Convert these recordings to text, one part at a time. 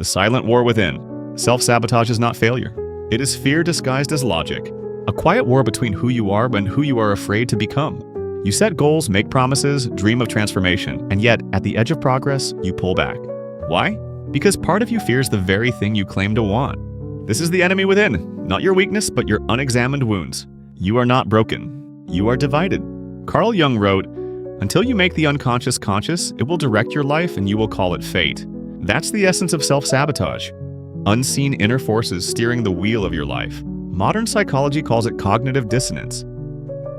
The silent war within. Self-sabotage is not failure. It is fear disguised as logic. A quiet war between who you are and who you are afraid to become. You set goals, make promises, dream of transformation, and yet, at the edge of progress, you pull back. Why? Because part of you fears the very thing you claim to want. This is the enemy within, not your weakness, but your unexamined wounds. You are not broken. You are divided. Carl Jung wrote, "Until you make the unconscious conscious, it will direct your life and you will call it fate." That's the essence of self-sabotage. Unseen inner forces steering the wheel of your life. Modern psychology calls it cognitive dissonance.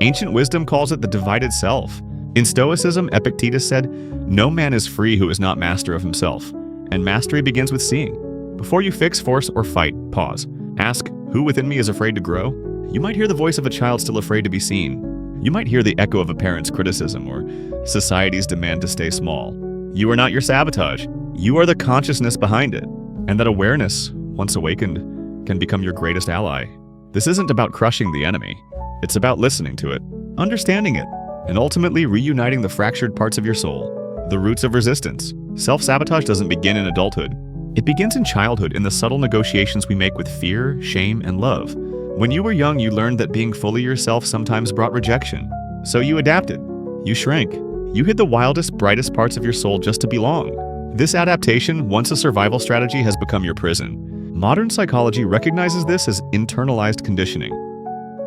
Ancient wisdom calls it the divided self. In Stoicism, Epictetus said, "No man is free who is not master of himself." And mastery begins with seeing. Before you fix, force, or fight, pause. Ask, who within me is afraid to grow? You might hear the voice of a child still afraid to be seen. You might hear the echo of a parent's criticism or society's demand to stay small. You are not your sabotage. You are the consciousness behind it. And that awareness, once awakened, can become your greatest ally. This isn't about crushing the enemy. It's about listening to it, understanding it, and ultimately reuniting the fractured parts of your soul. The roots of resistance. Self-sabotage doesn't begin in adulthood. It begins in childhood, in the subtle negotiations we make with fear, shame, and love. When you were young, you learned that being fully yourself sometimes brought rejection. So you adapted. You shrank. You hid the wildest, brightest parts of your soul just to belong. This adaptation, once a survival strategy, has become your prison. Modern psychology recognizes this as internalized conditioning.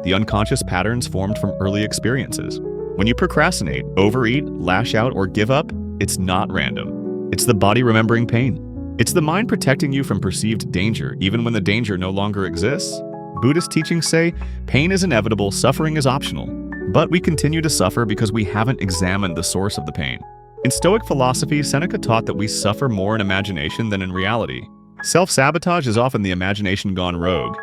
The unconscious patterns formed from early experiences. When you procrastinate, overeat, lash out, or give up, it's not random. It's the body remembering pain. It's the mind protecting you from perceived danger, even when the danger no longer exists. Buddhist teachings say, pain is inevitable, suffering is optional. But we continue to suffer because we haven't examined the source of the pain. In Stoic philosophy, Seneca taught that we suffer more in imagination than in reality. Self-sabotage is often the imagination gone rogue,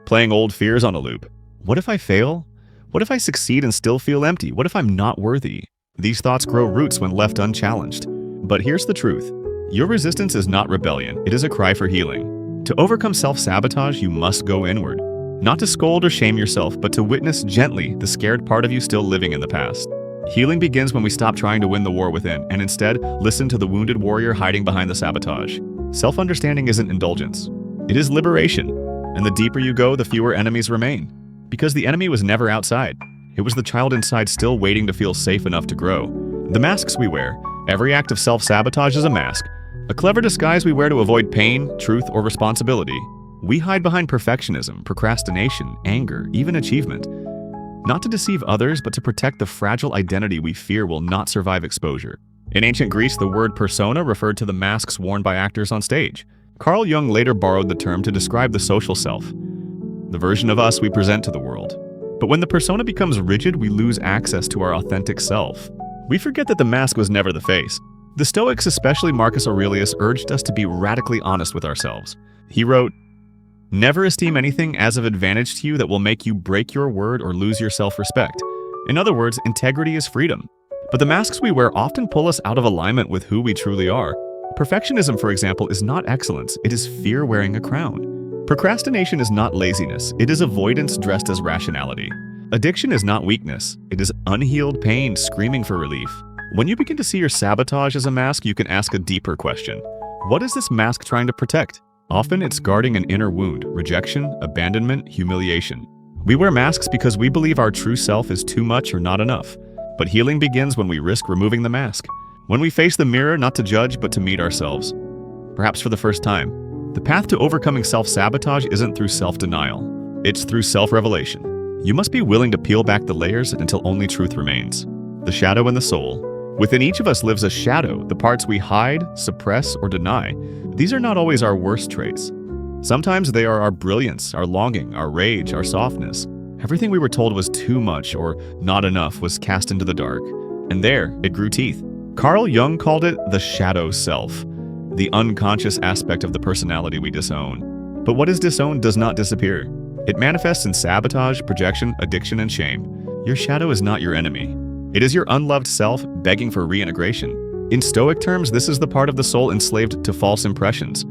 playing old fears on a loop. What if I fail? What if I succeed and still feel empty? What if I'm not worthy? These thoughts grow roots when left unchallenged. But here's the truth. Your resistance is not rebellion, it is a cry for healing. To overcome self-sabotage, you must go inward. Not to scold or shame yourself, but to witness gently the scared part of you still living in the past. Healing begins when we stop trying to win the war within and instead listen to the wounded warrior hiding behind the sabotage. Self-understanding isn't indulgence. It is liberation. And the deeper you go, the fewer enemies remain. Because the enemy was never outside. It was the child inside still waiting to feel safe enough to grow. The masks we wear. Every act of self-sabotage is a mask. A clever disguise we wear to avoid pain, truth, or responsibility. We hide behind perfectionism, procrastination, anger, even achievement. Not to deceive others, but to protect the fragile identity we fear will not survive exposure. In ancient Greece, the word persona referred to the masks worn by actors on stage. Carl Jung later borrowed the term to describe the social self, the version of us we present to the world. But when the persona becomes rigid, we lose access to our authentic self. We forget that the mask was never the face. The Stoics, especially Marcus Aurelius, urged us to be radically honest with ourselves. He wrote, "Never esteem anything as of advantage to you that will make you break your word or lose your self-respect." In other words, integrity is freedom. But the masks we wear often pull us out of alignment with who we truly are. Perfectionism, for example, is not excellence, it is fear wearing a crown. Procrastination is not laziness, it is avoidance dressed as rationality. Addiction is not weakness, it is unhealed pain screaming for relief. When you begin to see your sabotage as a mask, you can ask a deeper question. What is this mask trying to protect? Often it's guarding an inner wound, rejection, abandonment, humiliation. We wear masks because we believe our true self is too much or not enough. But healing begins when we risk removing the mask. When we face the mirror, not to judge, but to meet ourselves. Perhaps for the first time. The path to overcoming self-sabotage isn't through self-denial. It's through self-revelation. You must be willing to peel back the layers until only truth remains. The shadow and the soul. Within each of us lives a shadow, the parts we hide, suppress, or deny. These are not always our worst traits. Sometimes they are our brilliance, our longing, our rage, our softness. Everything we were told was too much or not enough was cast into the dark. And there, it grew teeth. Carl Jung called it the shadow self, the unconscious aspect of the personality we disown. But what is disowned does not disappear. It manifests in sabotage, projection, addiction, and shame. Your shadow is not your enemy. It is your unloved self begging for reintegration. In Stoic terms, this is the part of the soul enslaved to false impressions.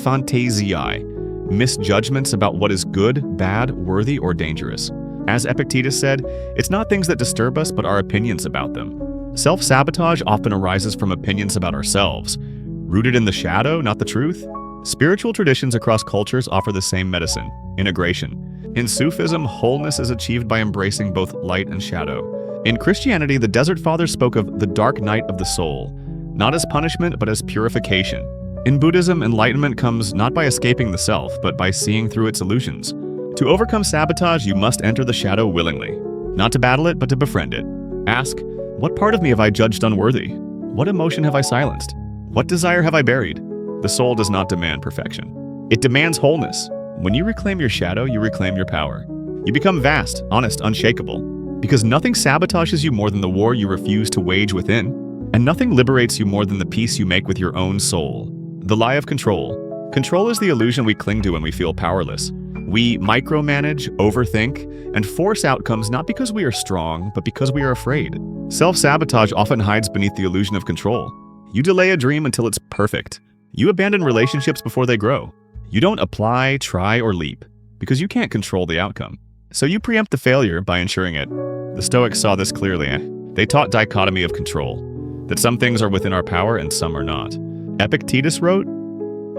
Phantasiae, misjudgments about what is good, bad, worthy, or dangerous. As Epictetus said, it's not things that disturb us, but our opinions about them. Self-sabotage often arises from opinions about ourselves. Rooted in the shadow, not the truth. Spiritual traditions across cultures offer the same medicine: integration. In Sufism, wholeness is achieved by embracing both light and shadow. In Christianity, the Desert Fathers spoke of the dark night of the soul, not as punishment, but as purification. In Buddhism, enlightenment comes not by escaping the self, but by seeing through its illusions. To overcome sabotage, you must enter the shadow willingly. Not to battle it, but to befriend it. Ask, what part of me have I judged unworthy? What emotion have I silenced? What desire have I buried? The soul does not demand perfection. It demands wholeness. When you reclaim your shadow, you reclaim your power. You become vast, honest, unshakable. Because nothing sabotages you more than the war you refuse to wage within, and nothing liberates you more than the peace you make with your own soul. The lie of control. Control is the illusion we cling to when we feel powerless. We micromanage, overthink, and force outcomes not because we are strong, but because we are afraid. Self-sabotage often hides beneath the illusion of control. You delay a dream until it's perfect. You abandon relationships before they grow. You don't apply, try, or leap, because you can't control the outcome. So you preempt the failure by ensuring it. The Stoics saw this clearly. They taught dichotomy of control, that some things are within our power and some are not. Epictetus wrote,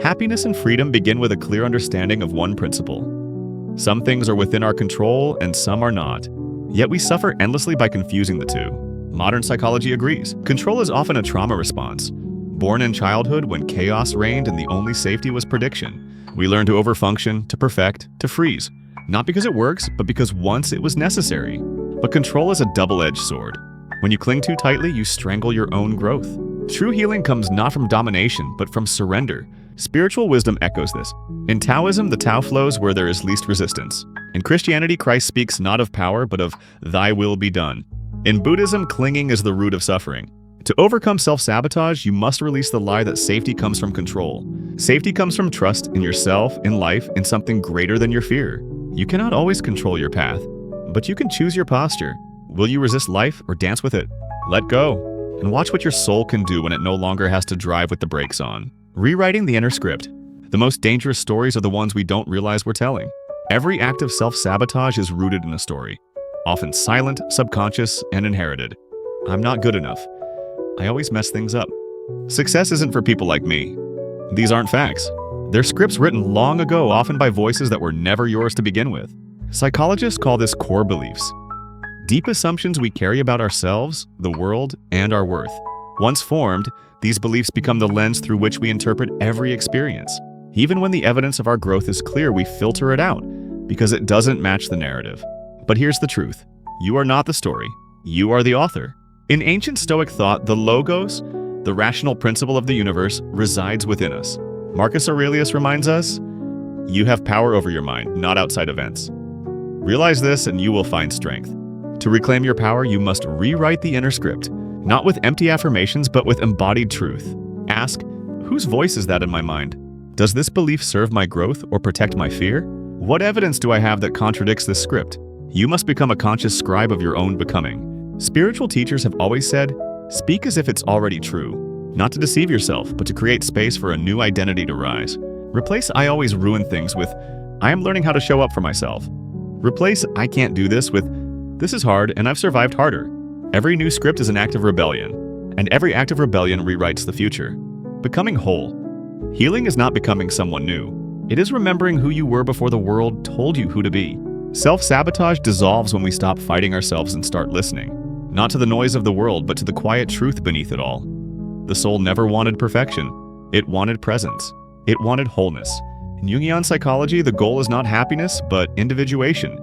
"Happiness and freedom begin with a clear understanding of one principle. Some things are within our control and some are not. Yet we suffer endlessly by confusing the two." Modern psychology agrees. Control is often a trauma response. Born in childhood when chaos reigned and the only safety was prediction, we learn to overfunction, to perfect, to freeze. Not because it works, but because once it was necessary. But control is a double-edged sword. When you cling too tightly, you strangle your own growth. True healing comes not from domination, but from surrender. Spiritual wisdom echoes this. In Taoism, the Tao flows where there is least resistance. In Christianity, Christ speaks not of power, but of "thy will be done." In Buddhism, clinging is the root of suffering. To overcome self-sabotage, you must release the lie that safety comes from control. Safety comes from trust in yourself, in life, in something greater than your fear. You cannot always control your path, but you can choose your posture. Will you resist life or dance with it? Let go. And watch what your soul can do when it no longer has to drive with the brakes on. Rewriting the inner script. The most dangerous stories are the ones we don't realize we're telling. Every act of self-sabotage is rooted in a story, often silent, subconscious, and inherited. I'm not good enough. I always mess things up. Success isn't for people like me. These aren't facts. They're scripts written long ago, often by voices that were never yours to begin with. Psychologists call this core beliefs. Deep assumptions we carry about ourselves, the world, and our worth. Once formed, these beliefs become the lens through which we interpret every experience. Even when the evidence of our growth is clear, we filter it out because it doesn't match the narrative. But here's the truth. You are not the story. You are the author. In ancient Stoic thought, the logos, the rational principle of the universe, resides within us. Marcus Aurelius reminds us, you have power over your mind, not outside events. Realize this and you will find strength. To reclaim your power, you must rewrite the inner script, not with empty affirmations, but with embodied truth. Ask, whose voice is that in my mind? Does this belief serve my growth or protect my fear? What evidence do I have that contradicts this script? You must become a conscious scribe of your own becoming. Spiritual teachers have always said, speak as if it's already true. Not to deceive yourself, but to create space for a new identity to rise. Replace "I always ruin things" with "I am learning how to show up for myself." Replace "I can't do this" with "This is hard and I've survived harder." Every new script is an act of rebellion, and every act of rebellion rewrites the future. Becoming whole. Healing is not becoming someone new. It is remembering who you were before the world told you who to be. Self-sabotage dissolves when we stop fighting ourselves and start listening. Not to the noise of the world, but to the quiet truth beneath it all. The soul never wanted perfection. It wanted presence. It wanted wholeness. In Jungian psychology, the goal is not happiness, but individuation.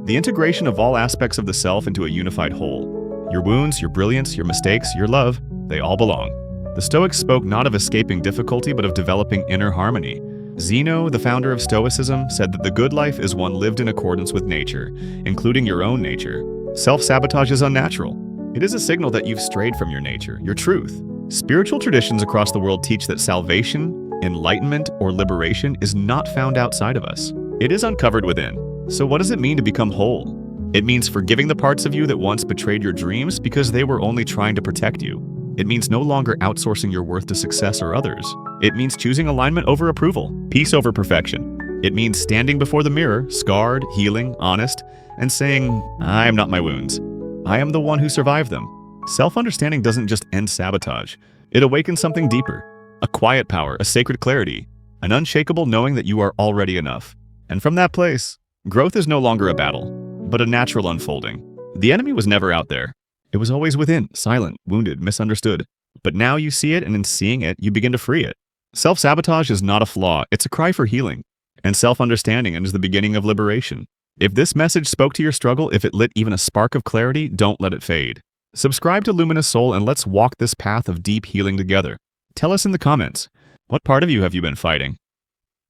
The integration of all aspects of the self into a unified whole. Your wounds, your brilliance, your mistakes, your love, they all belong. The Stoics spoke not of escaping difficulty, but of developing inner harmony. Zeno, the founder of Stoicism, said that the good life is one lived in accordance with nature, including your own nature. Self-sabotage is unnatural. It is a signal that you've strayed from your nature, your truth. Spiritual traditions across the world teach that salvation, enlightenment, or liberation is not found outside of us. It is uncovered within. So what does it mean to become whole? It means forgiving the parts of you that once betrayed your dreams because they were only trying to protect you. It means no longer outsourcing your worth to success or others. It means choosing alignment over approval, peace over perfection. It means standing before the mirror, scarred, healing, honest, and saying, I am not my wounds. I am the one who survived them. Self-understanding doesn't just end sabotage. It awakens something deeper, a quiet power, a sacred clarity. an unshakable knowing that you are already enough. And from that place, growth is no longer a battle, but a natural unfolding. The enemy was never out there. It was always within, silent, wounded, misunderstood. But now you see it, and in seeing it, you begin to free it. Self-sabotage is not a flaw, it's a cry for healing. And self-understanding is the beginning of liberation. If this message spoke to your struggle, if it lit even a spark of clarity, don't let it fade. Subscribe to Luminous Soul and let's walk this path of deep healing together. Tell us in the comments, what part of you have you been fighting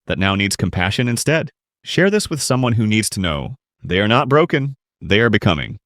that now needs compassion instead? Share this with someone who needs to know they are not broken, they are becoming.